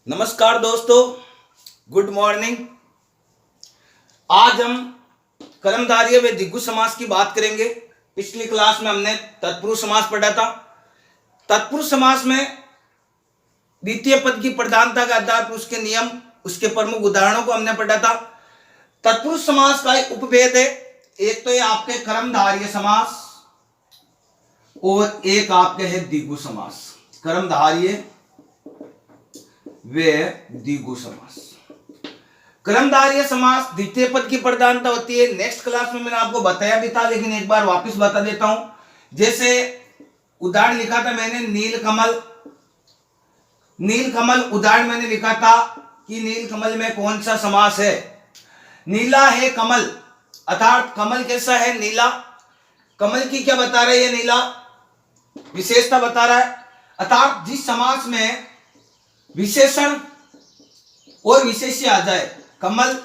नमस्कार दोस्तों, good morning. आज हम कर्मधारय व द्विगु समास की बात करेंगे। पिछली क्लास में हमने तत्पुरुष समास पढ़ा था। तत्पुरुष समास में द्वितीय पद की प्रधानता के आधार पर उसके नियम, उसके प्रमुख उदाहरणों को हमने पढ़ा था। तत्पुरुष समास का एक उपभेद है, एक तो ये आपके कर्मधारय समास और एक आपके है द्विगु समास। कर्मधारय वे द्विगु समास। कर्मधारय समास द्वितीय पद की प्रधानता होती है। नेक्स्ट क्लास में मैंने आपको बताया भी था, लेकिन एक बार वापस बता देता हूं। जैसे उदाहरण लिखा था मैंने नीलकमल। नीलकमल उदाहरण मैंने लिखा था कि नीलकमल में कौन सा समास है? नीला है कमल, अर्थात कमल कैसा है? नीला। कमल की क्या बता रहा है ये नीला? विशेषता बता रहा है। अर्थात जिस समास में विशेषण और विशेष्य आ जाए, कमल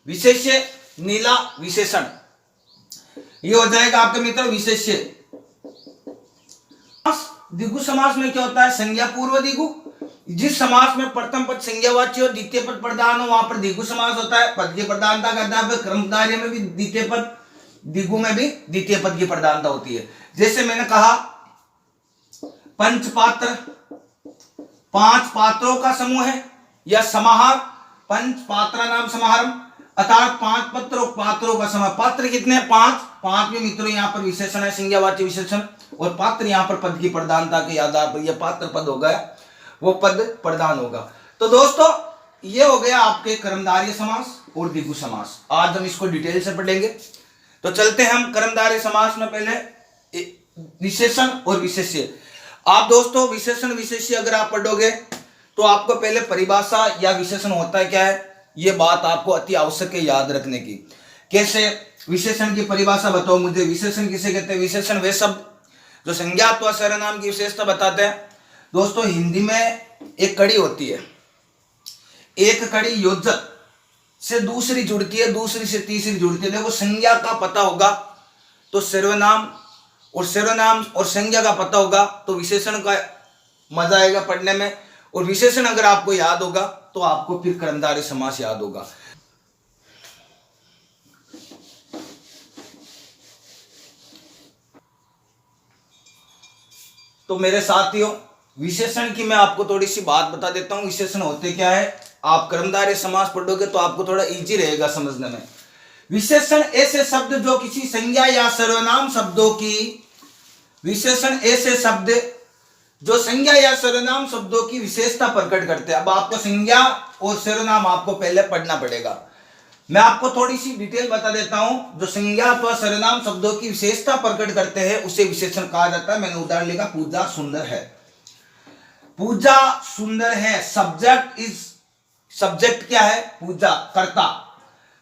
विशेष्य, नीला विशेषण, ये हो जाएगा आपके मित्र विशेष्य। द्विगु समास में क्या होता है? संज्ञा पूर्व द्विगु। जिस समास में प्रथम पद संज्ञावाची और द्वितीय पद प्रधान हो वहां पर द्विगु समास होता है। पद की प्रधानता का आधार पर कर्मधारय में भी द्वितीय पद, द्विगु में भी द्वितीय पद की प्रधानता होती है। जैसे मैंने कहा पंचपात्र, पांच पात्रों का समूह है या समाहार। पंच पात्रा नाम समाहारम, अर्थात पांच पात्रों का समूह। पात्र कितने? पांच। पांच में मित्रों यहाँ पर विशेषण है, संज्ञावाची विशेषण, और पात्र यहाँ पर पद की प्रधानता के आधार पर यह पात्र पद होगा, वो पद प्रधान होगा। तो दोस्तों ये हो गया आपके कर्मधारय समास और द्विगु समास। आज हम इसको डिटेल से पढ़ेंगे। तो चलते हैं हम कर्मधारय समास में। पहले विशेषण और विशेष्य। आप दोस्तों विशेषण विशेष्य अगर आप पढ़ोगे तो आपको पहले परिभाषा या विशेषण होता है क्या है, ये बात आपको अति आवश्यक है याद रखने की। कैसे? विशेषण की परिभाषा बताओ मुझे। विशेषण किसे कहते हैं? विशेषण वे शब्द जो संज्ञा अथवा सर्वनाम की विशेषता बताते हैं। दोस्तों हिंदी में एक कड़ी होती है, एक कड़ी योजक से दूसरी जुड़ती है, दूसरी से तीसरी जुड़ती है। देखो संज्ञा का पता होगा तो सर्वनाम, और सर्वनाम और संज्ञा का पता होगा तो विशेषण का मजा आएगा पढ़ने में, और विशेषण अगर आपको याद होगा तो आपको फिर कर्मधारय समास याद होगा। तो मेरे साथियों विशेषण की मैं आपको थोड़ी सी बात बता देता हूं। विशेषण होते क्या है? आप कर्मधारय समास पढ़ोगे तो आपको थोड़ा इजी रहेगा समझने में। विशेषण ऐसे शब्द जो किसी संज्ञा या सर्वनाम शब्दों की, विशेषण ऐसे शब्द जो संज्ञा या सर्वनाम शब्दों की विशेषता प्रकट करते हैं। अब आपको संज्ञा और सर्वनाम आपको पहले पढ़ना पड़ेगा। मैं आपको थोड़ी सी डिटेल बता देता हूं। जो संज्ञा अथवा सर्वनाम शब्दों की विशेषता प्रकट करते हैं उसे विशेषण कहा जाता है। मैंने उदाहरण लिखा, पूजा सुंदर है। पूजा सुंदर है। सब्जेक्ट इज, सब्जेक्ट क्या है? पूजा, कर्ता।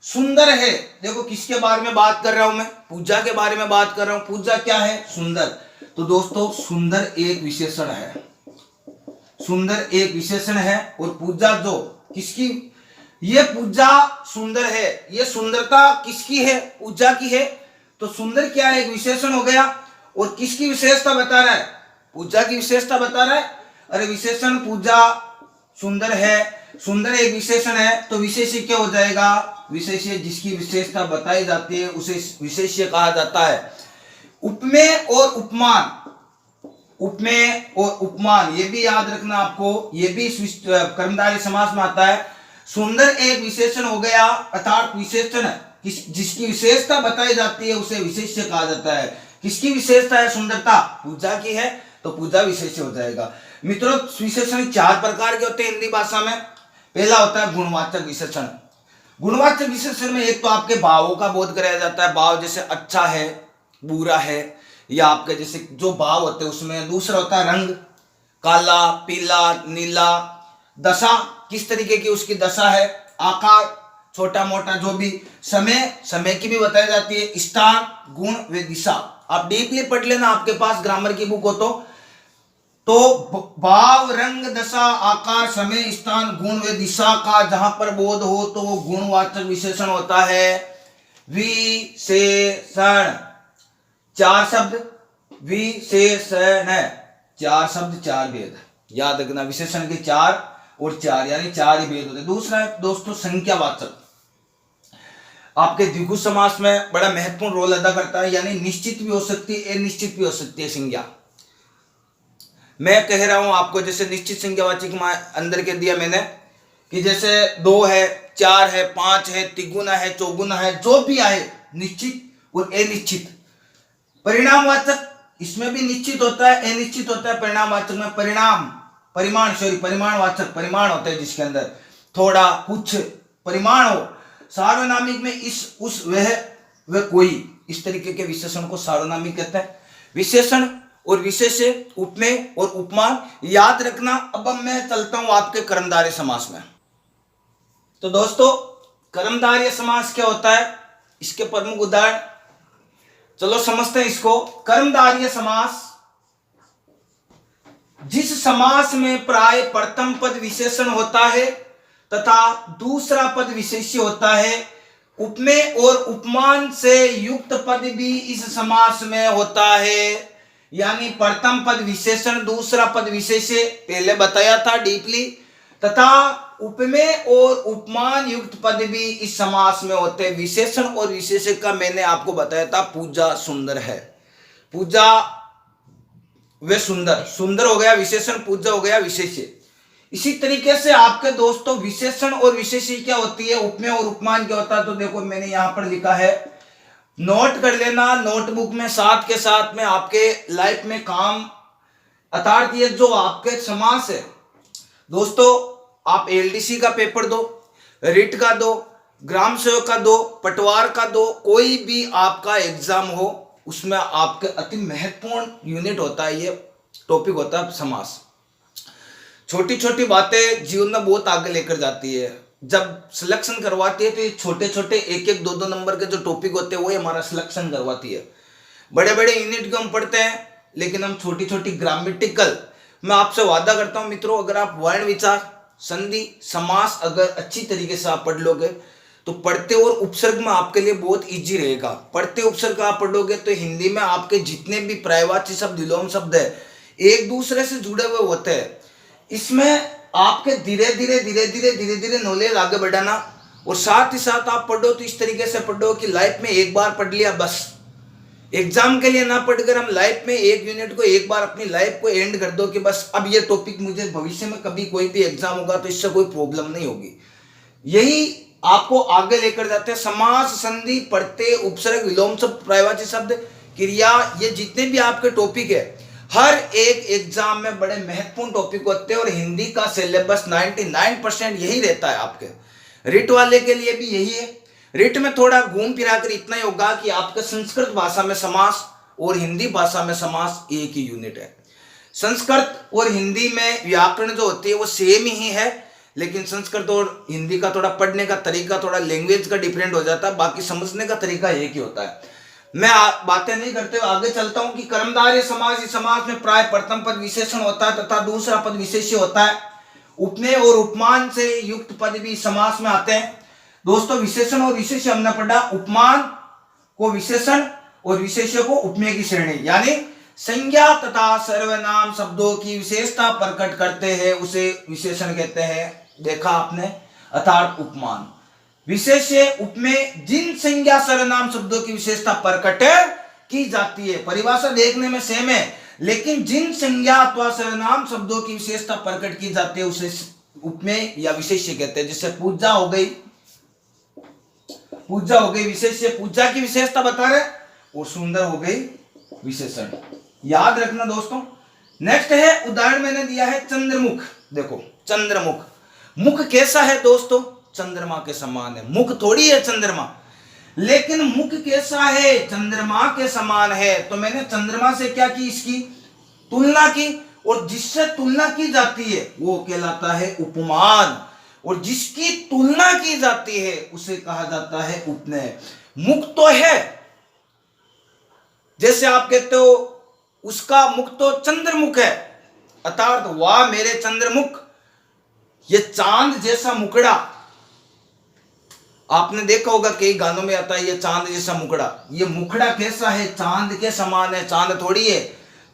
सुंदर है, देखो किसके बारे में बात कर रहा हूं मैं? पूजा के बारे में बात कर रहा हूं। पूजा क्या है? सुंदर। तो दोस्तों सुंदर एक विशेषण है, सुंदर एक विशेषण है। और पूजा जो किसकी, ये पूजा सुंदर है, ये सुंदरता किसकी है? पूजा की है। तो सुंदर क्या है? एक विशेषण हो गया। और किसकी विशेषता बता रहा है? पूजा की विशेषता बता रहा है। अरे विशेषण पूजा सुंदर है, सुंदर एक विशेषण है, तो विशेष्य क्या हो जाएगा? विशेष्य जिसकी विशेषता बताई जाती है उसे विशेष्य कहा जाता है। उपमेय और उपमान, उपमेय और उपमान ये भी याद रखना आपको, ये भी कर्मधारय समास में आता है। सुंदर एक विशेषण हो गया, अर्थात विशेषण जिसकी विशेषता बताई जाती है उसे विशेष्य कहा जाता है। किसकी विशेषता है? सुंदरता, पूजा की है, तो पूजा विशेष्य हो जाएगा। मित्रों विशेषण चार प्रकार के होते हैं हिंदी भाषा में। पहला होता है गुणवाचक विशेषण। गुणवाचक विशेषण में एक तो आपके भावों का बोध कराया जाता है, भाव जैसे अच्छा है, बुरा है, या आपके जैसे जो भाव होते हैं उसमें। दूसरा होता है रंग, काला, पीला, नीला। दशा, किस तरीके की उसकी दशा है। आकार, छोटा मोटा जो भी। समय, समय की भी बताई जाती है। स्थान, गुण व दिशा। आप डीपली पढ़ लेना, आपके पास ग्रामर की बुक हो तो भाव, रंग, दशा, आकार, समय, स्थान, गुण व दिशा का जहां पर बोध हो तो वो गुणवाचक विशेषण होता है। विशेषण, चार शब्द, विशेषण, चार शब्द चार भेद, याद रखना। विशेषण के चार और 4, यानी 4 ही भेद होते हैं। दूसरा है दोस्तों संख्यावाचक, आपके द्विगु समास में बड़ा महत्वपूर्ण रोल अदा करता है, यानी निश्चित भी हो सकती है, अनिश्चित भी हो सकती है संज्ञा। मैं कह रहा हूं आपको, जैसे निश्चित संज्ञावाचक में अंदर के दिया मैंने कि जैसे 2 है, 4 है, 5 है, तिगुना है, चौगुना है, जो भी आए निश्चित और अनिश्चित। परिणामवाचक, इसमें भी निश्चित होता है, अनिश्चित होता है। परिणामवाचक में परिमाणवाचक परिमाण होता है, जिसके अंदर थोड़ा कुछ परिमाण हो। सार्वनामिक में इस, उस, वह, कोई, इस तरीके के विशेषण को सार्वनामिक कहते हैं। विशेषण और विशेष्य, उपमेय और उपमान याद रखना। अब मैं चलता हूं आपके कर्मधारय समास में। तो दोस्तों कर्मधारय समास क्या होता है, इसके प्रमुख उदाहरण चलो समझते हैं इसको। कर्मधारय समास, जिस समास में प्राय प्रथम पद विशेषण होता है तथा दूसरा पद विशेष्य होता है। उपमेय और उपमान से युक्त पद भी इस समास में होता है, यानी प्रथम पद विशेषण, दूसरा पद विशेष्य, पहले बताया था डीपली, तथा उपमेय और उपमान युक्त पद भी इस समास में होते हैं। विशेषण और विशेष्य का मैंने आपको बताया था, पूजा सुंदर है, पूजा वे सुंदर, सुंदर हो गया विशेषण, पूजा हो गया विशेष्य। इसी तरीके से आपके दोस्तों विशेषण और विशेष्य क्या होती है, उपमेय और उपमान क्या होता है। तो देखो मैंने यहां पर लिखा है, नोट कर लेना नोटबुक में, साथ के साथ में आपके लाइफ में काम। अर्थात ये जो आपके समास है दोस्तों, आप एलडीसी का पेपर दो, रिट का दो, ग्राम सेवक का दो, पटवार का दो, कोई भी आपका एग्जाम हो, उसमें आपके अति महत्वपूर्ण यूनिट होता है, ये टॉपिक होता है समास। छोटी छोटी बातें जीवन में बहुत आगे लेकर जाती है। जब सिलेक्शन करवाती है तो ये छोटे छोटे 1-1, 2-2 नंबर के जो टॉपिक होते हैं वो हमारा सिलेक्शन करवाती है। बड़े बड़े यूनिट को हम पढ़ते हैं, लेकिन हम छोटी छोटी ग्रामेटिकल, मैं आपसे वादा करता हूं मित्रों, अगर आप वर्ण विचार, संधि, समास अगर अच्छी तरीके से आप पढ़ लोगे तो पढ़ते और उपसर्ग में आपके लिए बहुत इजी रहेगा। पढ़ते उपसर्ग आप पढ़ोगे तो हिंदी में आपके जितने भी पर्यायवाची शब्द, विलोम शब्द है, एक दूसरे से जुड़े हुए होते हैं। इसमें आपके धीरे धीरे नॉलेज आगे बढ़ाना, और साथ ही साथ आप पढ़ो तो इस तरीके से पढ़ो कि लाइफ में एक बार पढ़ लिया बस, एग्जाम के लिए ना पढ़कर हम लाइफ में एक यूनिट को एक बार अपनी लाइफ को एंड कर दो कि बस अब ये टॉपिक मुझे भविष्य में कभी कोई भी एग्जाम होगा तो इससे कोई प्रॉब्लम नहीं होगी। यही आपको आगे लेकर जाते हैं। समास, संधि, प्रत्यय, उपसर्ग, विलोम शब्द, पर्यायवाची शब्द, क्रिया, ये जितने भी आपके टॉपिक है, हर एक एग्जाम में बड़े महत्वपूर्ण टॉपिक होते हैं। और हिंदी का सिलेबस 99% यही रहता है आपके। रिट वाले के लिए भी यही है। रिट में थोड़ा घूम फिरा कर इतना ही होगा कि आपके संस्कृत भाषा में समास और हिंदी भाषा में समास एक ही यूनिट है। संस्कृत और हिंदी में व्याकरण जो होती है वो सेम ही है, लेकिन संस्कृत और हिंदी का थोड़ा पढ़ने का तरीका, थोड़ा लैंग्वेज का डिफरेंट हो जाता है, बाकी समझने का तरीका एक ही होता है। मैं बातें नहीं करते हुए आगे चलता हूं कि कर्मधारय समास, इस समास में प्राय प्रथम पद विशेषण होता है तथा दूसरा पद विशेष्य होता है। उपमेय और उपमान से युक्त पद भी समास में आते हैं। दोस्तों विशेषण और विशेष्य हमने पढ़ा, उपमान को विशेषण और विशेष्य को उपमेय की श्रेणी, यानी संज्ञा तथा सर्वनाम शब्दों की विशेषता प्रकट करते हैं, उसे विशेषण कहते हैं। देखा आपने, अर्थात उपमान। विशेष्य, उपमेय, जिन संज्ञा सर्वनाम शब्दों की विशेषता प्रकट की जाती है, परिभाषा देखने में सेम है, लेकिन जिन संज्ञा अथवा सर्वनाम शब्दों की विशेषता प्रकट की जाती है उसे उपमेय या विशेष्य कहते हैं। जैसे पूजा हो गई, पूजा हो गई विशेष्य, पूजा की विशेषता बता रहे, और सुंदर हो गई विशेषण। याद रखना दोस्तों। नेक्स्ट है उदाहरण मैंने दिया है चंद्रमुख। देखो चंद्रमुख, मुख कैसा है दोस्तों, चंद्रमा के समान है। मुख थोड़ी है चंद्रमा, लेकिन मुख कैसा है, चंद्रमा के समान है। तो मैंने चंद्रमा से क्या की, इसकी तुलना की, और जिससे तुलना की जाती है वो कहलाता है उपमान, और जिसकी तुलना की जाती है उसे कहा जाता है उपमेय। मुख तो है, जैसे आप कहते हो उसका मुख तो चंद्रमुख है, अर्थात वाह मेरे चंद्रमुख, ये चांद जैसा मुखड़ा। आपने देखा होगा कई गानों में आता है ये चांद जैसा मुखड़ा। ये मुखड़ा कैसा है, चांद के समान है, चांद थोड़ी है।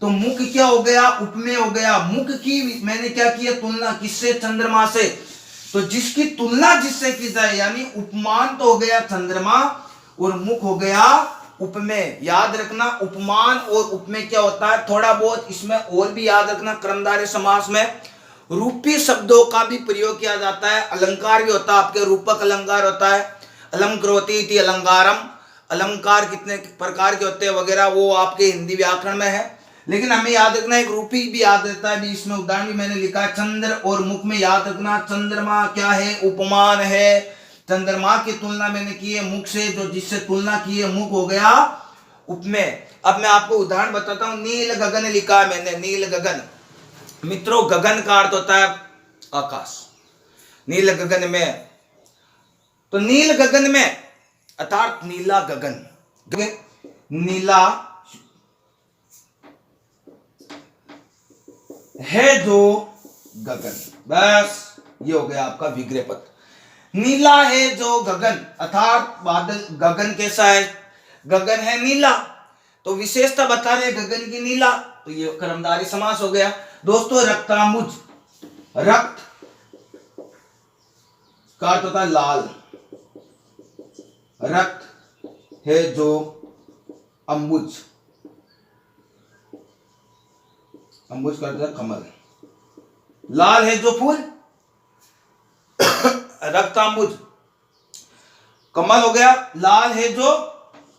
तो मुख क्या हो गया, उपमेय हो गया। मुख की मैंने क्या किया, तुलना, किससे, चंद्रमा से। तो जिसकी तुलना जिससे की जाए, यानी उपमान तो हो गया चंद्रमा और मुख हो गया उपमेय। याद रखना उपमान और उपमेय क्या होता है, थोड़ा बहुत इसमें और भी याद रखना। कर्मधारय समास में रूपी शब्दों का भी प्रयोग किया जाता है, अलंकार भी होता है, आपके रूपक अलंकार होता है, अलंकृति इति अलंकारम, अलंकार कितने प्रकार के होते हैं वगैरह, वो आपके हिंदी व्याकरण में है। लेकिन हमें याद रखना एक रूपी भी याद रहता है, भी इसमें उदाहरण भी मैंने लिखा है। चंद्र और मुख में याद रखना, चंद्रमा क्या है, उपमान है। चंद्रमा की तुलना मैंने की है मुख से, जो जिससे तुलना की है मुख हो गया उपमेय। अब मैं आपको उदाहरण बताता हूं। नील गगन लिखा है मैंने, नील गगन। मित्रों गगन का अर्थ होता है आकाश। नील गगन में, तो नील गगन में अर्थात नीला गगन, नीला है जो गगन, बस ये हो गया आपका विग्रह पद। नीला है जो गगन, अर्थात बादल, गगन कैसा है, गगन है नीला, तो विशेषता बता रहे गगन की नीला, तो ये कर्मधारय समास हो गया। दोस्तों रक्तांबुज, रक्त का अर्थ होता है लाल, रक्त है जो अंबुज, अंबुज का अर्थ है कमल, लाल है जो फूल, रक्तांबुज, कमल हो गया, लाल है जो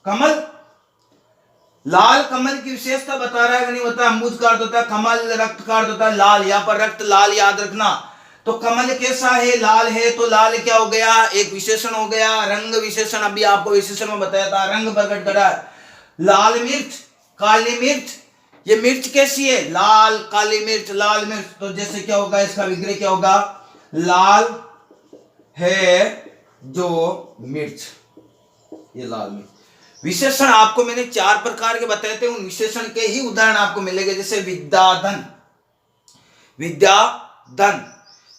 कमल। लाल कमल की विशेषता बता रहा है कि नहीं बता, अंबुज का अर्थ होता है कमल, रक्त का अर्थ होता है लाल, यहां पर रक्त लाल याद रखना। तो कमल कैसा है, लाल है, तो लाल क्या हो गया, एक विशेषण हो गया, रंग विशेषण, अभी आपको विशेषण में बताया था, रंग प्रकट करा। लाल मिर्च, काली मिर्च, ये मिर्च कैसी है, लाल, काली मिर्च, लाल मिर्च, तो जैसे क्या होगा, इसका विग्रह क्या होगा, लाल है जो मिर्च, ये लाल मिर्च। विशेषण आपको मैंने 4 प्रकार के बताए थे, उन विशेषण के ही उदाहरण आपको मिलेंगे, जैसे विद्याधन, विद्याधन,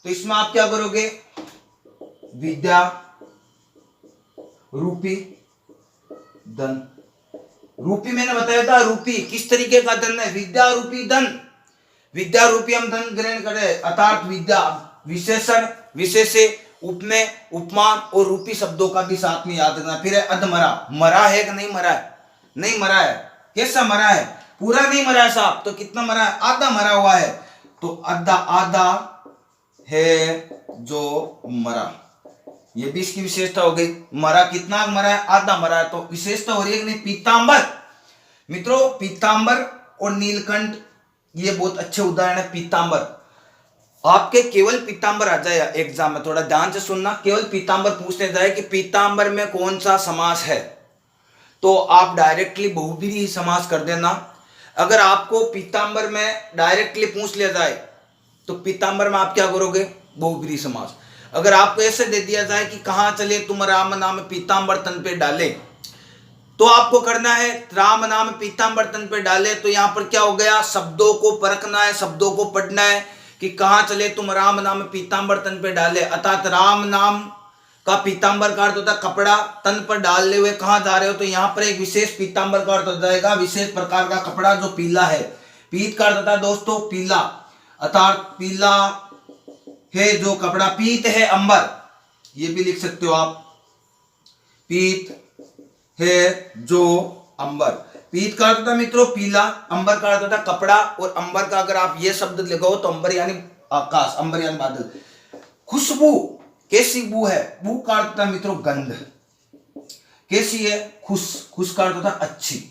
तो इसमें आप क्या करोगे, विद्या रूपी धन, रूपी मैंने बताया था, रूपी किस तरीके का धन है, विद्या रूपी धन, विद्या रूपी हम धन ग्रहण करें, अर्थात विद्या विशेषण, विशेषे, उपमेय, उपमान और रूपी शब्दों का भी साथ में याद रखना। फिर है अधमरा, मरा है कि नहीं मरा है, नहीं मरा है, कैसा मरा है, पूरा नहीं मरा है साहब, तो कितना मरा है, आधा मरा हुआ है, तो आधा, आधा है जो मरा, ये भी इसकी विशेषता हो गई। मरा कितना मरा है, आधा मरा है, तो विशेषता हो रही है कि नहीं, पीतांबर। मित्रों पीतांबर और नीलकंठ ये बहुत अच्छे उदाहरण है। पीतांबर आपके केवल पीतांबर आ जाए एग्जाम में, थोड़ा ध्यान से सुनना, केवल पीतांबर पूछने जाए कि पीतांबर में कौन सा समास है, तो आप डायरेक्टली बहुब्रीहि समास कर देना। अगर आपको पीतांबर में डायरेक्टली पूछ लिया जाए तो पीतांबर में आप क्या करोगे, बहुब्रीहि समास। अगर आपको ऐसे दे दिया जाए कि कहां चले तुम राम नाम पीतांबर तन पे डाले, तो आपको करना है राम नाम पीतांबर तन पे डाले, तो यहां पर क्या हो गया, शब्दों को परखना है, शब्दों को पढ़ना है कि कहां चले तुम राम नाम पीतांबर तन पे डाले, अर्थात राम नाम का पीतांबर का अर्थ होता है कपड़ा, तन पर डालने हुए कहां जा रहे हो, तो यहां पर एक विशेष पीतांबर का अर्थ हो जाएगा, विशेष प्रकार का कपड़ा जो पीला है। पीत का अर्थ होता है दोस्तों पीला, अर्थात पीला है जो कपड़ा, पीत है अंबर, ये भी लिख सकते हो आप, पीत है जो अंबर। पीत का अर्थ होता है मित्रों पीला, अंबर का अर्थ होता है कपड़ा, और अंबर का अगर आप ये शब्द लगाओ तो अंबर यानी आकाश, अंबर यानी बादल। खुशबू, कैसी बू है, बू का अर्थ होता है मित्रों गंध, कैसी है, खुश, खुश का अर्थ होता है अच्छी।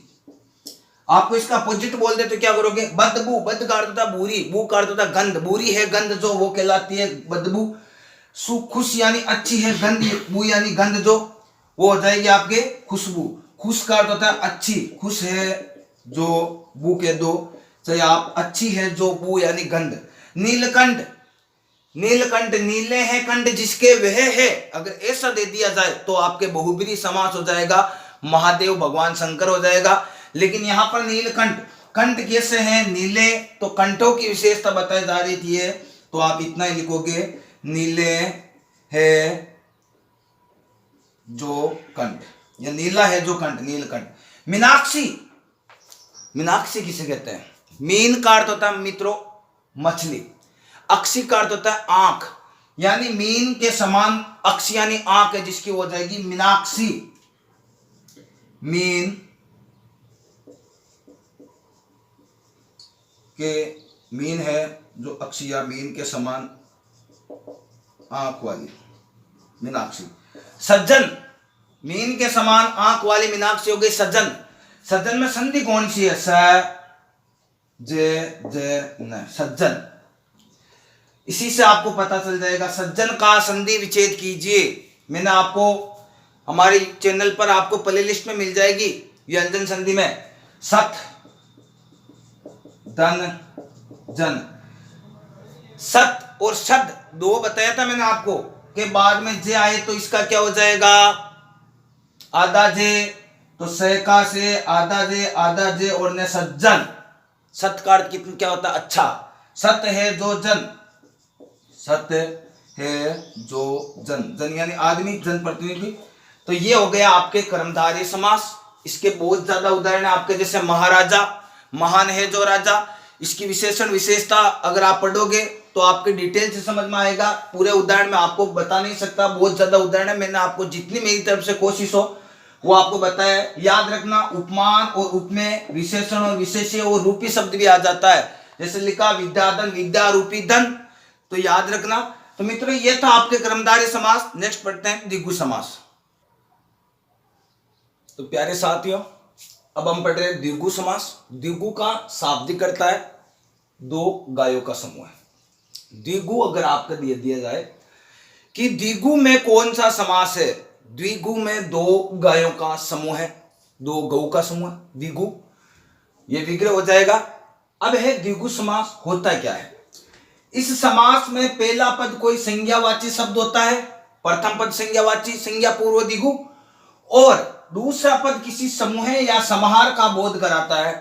आपको इसका अपोजिट बोल दे तो क्या करोगे, बदबू, बद का अर्थ होता है बुरी, बू का अर्थ होता है गंध, बुरी है गंध जो, वो कहलाती है बदबू। खुश यानी अच्छी है, गंध, बू यानी गंध जो, वो हो जाएगी आपके खुशबू। खुश का अर्थ होता है अच्छी, खुश है जो, बू के दो, चाहे आप अच्छी है जो, बू यानी गंध। नीलकंठ, नीलकंठ नीले हैं कंठ जिसके वह है, अगर ऐसा दे दिया जाए तो आपके बहुब्रीहि समास हो जाएगा, महादेव भगवान शंकर हो जाएगा। लेकिन यहां पर नीलकंठ, कंठ कैसे हैं, नीले, तो कंठों की विशेषता बताई जा रही थी, तो आप इतना ही लिखोगे, नीले है जो कंठ, या नीला है जो कंठ, नीलकंठ। मीनाक्षी, मीनाक्षी किसे कहते हैं, मीन का अर्थ होता है मित्रों मछली, अक्षी का अर्थ होता है आंख, यानी मीन के समान अक्षी यानी आंख है जिसकी हो जाएगी मीनाक्षी। मीन के मीन है जो अक्षी या मीन के समान आंख वाली मीनाक्षी। सज्जन, मीन के समान आंख वाली मीनाक्षी हो गई सज्जन। सज्जन में संधि कौन सी है? स ज न, सज्जन। इसी से आपको पता चल जाएगा। सज्जन का संधि विच्छेद कीजिए। मैंने आपको हमारे चैनल पर आपको प्ले लिस्ट में मिल जाएगी व्यंजन संधि में। सत धन जन, सत और शब्द दो बताया था मैंने आपको के बाद में जे आए तो इसका क्या हो जाएगा? आधा जे, तो से का से आधा जे और ने सज्जन। सत का अर्थ कितना क्या होता है? अच्छा। सत है जो जन, सत है जो जन, जन यानी आदमी, जन प्रतिनिधि। तो ये हो गया आपके कर्मधारय समास। इसके बहुत ज्यादा उदाहरण है आपके, जैसे महाराजा, महान है जो राजा। इसकी विशेषण विशेषता अगर आप पढ़ोगे तो आपके डिटेल से समझ में आएगा। पूरे उदाहरण मैं आपको बता नहीं सकता, बहुत ज्यादा उदाहरण है। मैंने आपको जितनी मेरी तरफ से कोशिश हो वो आपको बताया। याद रखना, उपमान और उपमेय, विशेषण और विशेष्य और रूपी शब्द भी आ जाता है। जैसे लिखा विद्याधन, विद्या रूपी धन, तो याद रखना। तो मित्रों ये था आपके कर्मधारय समास। नेक्स्ट पढ़ते हैं द्विगु समास। तो प्यारे साथियों अब हम पढ़ रहे हैं द्विगु समास। द्विगु का शाब्दिक अर्थ है दो गायों का समूह है। द्विगु अगर आपका दिया जाए कि द्विगु में कौन सा समास है? द्विगु में दो गायों का समूह है, दो गौ का समूह है द्विगु, ये विग्रह हो जाएगा। अब है द्विगु समास होता क्या है? इस समास में पहला पद कोई संज्ञावाची शब्द होता है, प्रथम पद संज्ञावाची, संज्ञा पूर्व द्विगु, और दूसरा पद किसी समूह या समाहार का बोध कराता है।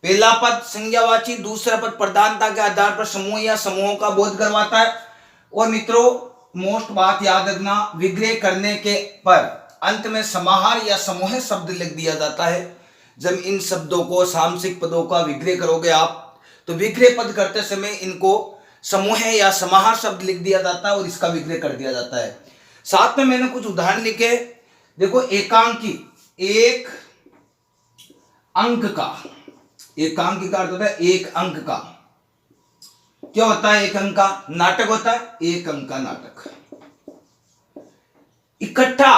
पहला पद संज्ञावाची, दूसरा पद प्रधानता के आधार पर समूह या समूहों का बोध करवाता है। और मित्रों मोस्ट बात याद रखना, विग्रह करने के पर अंत में समाहार या समूह शब्द लिख दिया जाता है। जब इन शब्दों को सामसिक पदों का विग्रह करोगे आप तो विग्रह पद करते समय इनको समूह या समाहार शब्द लिख दिया जाता है और इसका विग्रह कर दिया जाता है। साथ में मैंने कुछ उदाहरण लिखे। देखो एकांकी, एक अंक का, एकांकी का अर्थ होता है एक अंक का। क्या होता है एक अंक का? नाटक होता है एक अंक का नाटक। इकट्ठा,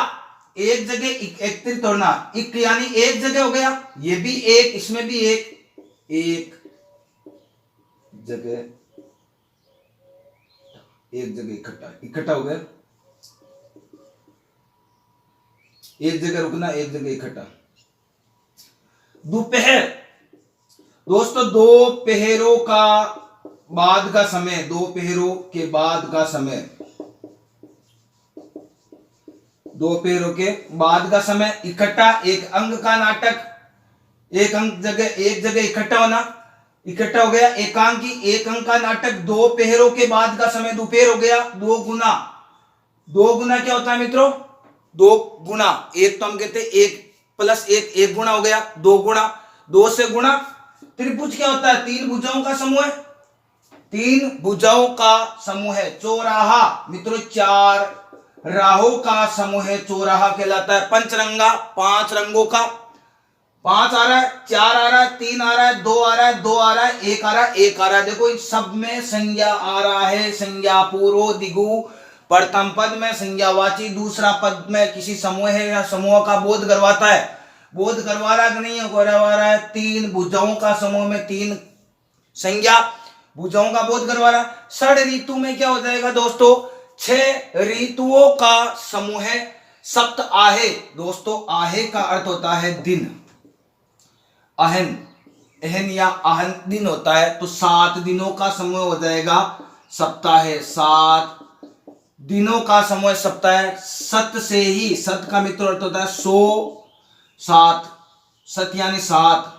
एक जगह एकत्रित होना, इक यानी एक जगह हो गया, ये भी एक, इसमें भी एक जगह, एक जगह इकट्ठा, इकट्ठा हो गया, एक जगह रुकना, एक जगह इकट्ठा। दोपहर, दोस्तों दोपहरों का बाद का समय, दोपहरों के बाद का समय, दोपहरों के बाद का समय। इकट्ठा, एक अंक का नाटक, एक अंक जगह, एक जगह इकट्ठा होना, इकट्ठा हो गया। एकांकी, एक अंक का नाटक, दोपहरों के बाद का समय, दोपहर हो गया। दो गुना, दो गुना क्या होता है मित्रों? दो गुना, एक तो हम कहते हैं एक प्लस एक, एक गुना हो गया, दो गुना, दो से गुना। त्रिभुज क्या होता है? तीन भुजाओं का समूह है, तीन भुजाओं का समूह है। चौराहा मित्रों चार राहों का समूह है, चौराहा कहलाता है। पंचरंगा, पांच रंगों का, पांच आ रहा है, चार आ रहा है, तीन आ रहा है, दो आ रहा है, दो आ रहा है, एक आ रहा है, एक आ रहा है। देखो इन सब में संज्ञा आ रहा है, संज्ञा पूर्व द्विगु। प्रथम पद में संज्ञावाची, दूसरा पद में किसी समूह या समूह का बोध करवाता है। बोध करवा रहा कि नहीं करवा रहा है? तीन भुजाओं का समूह में तीन संज्ञा भुजाओं का बोध करवा रहा है। षड ऋतु में क्या हो जाएगा दोस्तों? छह ऋतुओं का समूह है। सप्त आहे, दोस्तों आहे का अर्थ होता है दिन, अहन, अहन या आहन दिन होता है, तो 7 दिनों का समूह हो जाएगा सप्ताह। 7 दिनों का समूह सप्ताह। सत से ही, सत का मित्र अर्थ होता है 100, 7, सत यानी 7,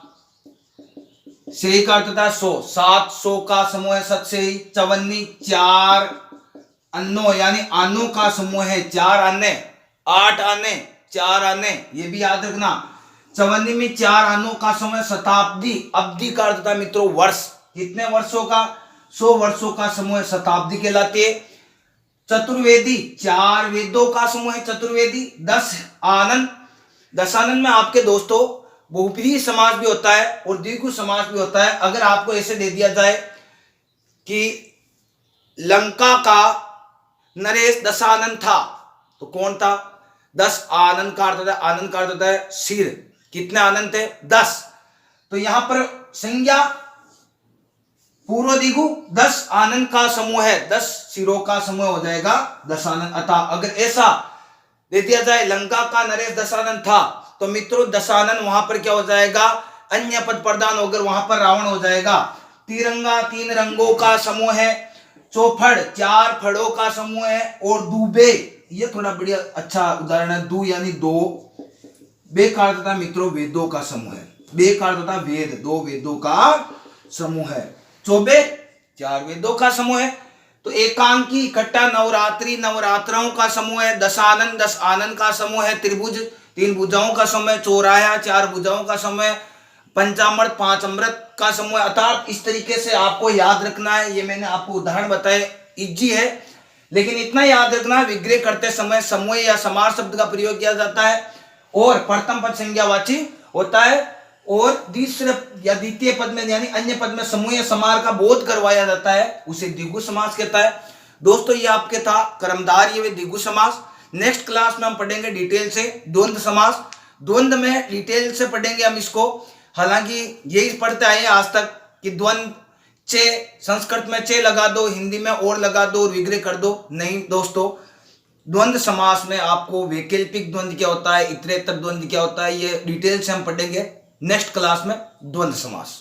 से ही का अर्थ होता है 100, 700 का समूह है सत से ही। चवन्नी, 4 अन्नों यानी आनों का समूह है, 4 आने, 8 आने, 4 आने, ये भी याद रखना। चवन्नी में 4 आनों का समय शताब्दी, अवधि का अर्थ होता है मित्रों वर्ष, कितने वर्षों का, 100 वर्षों का समूह शताब्दी कहलाती है। चतुर्वेदी, 4 वेदों का समूह है चतुर्वेदी। 10 आनंद, 10 आनंद में आपके दोस्तों बहुब्रीहि समास भी होता है और द्विगु समास भी होता है। अगर आपको ऐसे दे दिया जाए कि लंका का नरेश दशानन था, तो कौन था? 10 आनंद का अर्थ होता है, आनंद का अर्थ होता है सिर, कितने आनंद थे? 10। तो यहां पर संज्ञा पूर्व दिगु 10 आनंद का समूह है, 10 सिरों का समूह हो जाएगा दशानन। अतः अगर ऐसा दे दिया जाए लंका का नरेश दशानन था, तो मित्रों दशानन वहां पर क्या हो जाएगा? अन्य पद प्रदान होकर वहां पर रावण हो जाएगा। तिरंगा 3 रंगों का समूह है। चौफड़ 4 फड़ों का समूह है। और दूबे, ये थोड़ा बढ़िया अच्छा उदाहरण है। दू यानी 2, बे का अर्थ होता है मित्रों वेदों का समूह है। बे का अर्थ होता है वेद, 2 वेदों का समूह है। चौबे 4 वेदों का समूह है। तो एकांकी इकट्ठा नवरात्रि, नवरात्राओं का समूह है। 10 आनंद, 10 आनंद का समूह है। त्रिभुज 3 भुजाओं का समूह है। चौराया 4 भुजाओं का समूह है। पंचामृत 5 अमृत का समूह है। अर्थात इस तरीके से आपको याद रखना है। ये मैंने आपको उदाहरण बताए, इजी है, लेकिन इतना याद रखना विग्रह करते समय समूह या समास शब्द का प्रयोग किया जाता है और प्रथम पद संज्ञावाची होता है और तीसरे या द्वितीय पद में यानी अन्य पद में समूह या समार का बोध करवाया जाता है, उसे द्विगु समास कहता है। दोस्तों ये आपके था कर्मधारय व द्विगु समास। नेक्स्ट क्लास में हम पढ़ेंगे डिटेल से द्वंद्व समास। द्वंद्व में डिटेल से पढ़ेंगे हम इसको। हालांकि यही पढ़ते आए आज तक कि द्वंद्व चे, संस्कृत में चे लगा दो, हिंदी में और लगा दो और विग्रह कर दो। नहीं दोस्तों, द्वंद्व समास में आपको वैकल्पिक द्वंद्व क्या होता है, इतरेतर द्वंद्व क्या होता है, ये डिटेल से हम पढ़ेंगे नेक्स्ट क्लास में। द्वंद्व समास।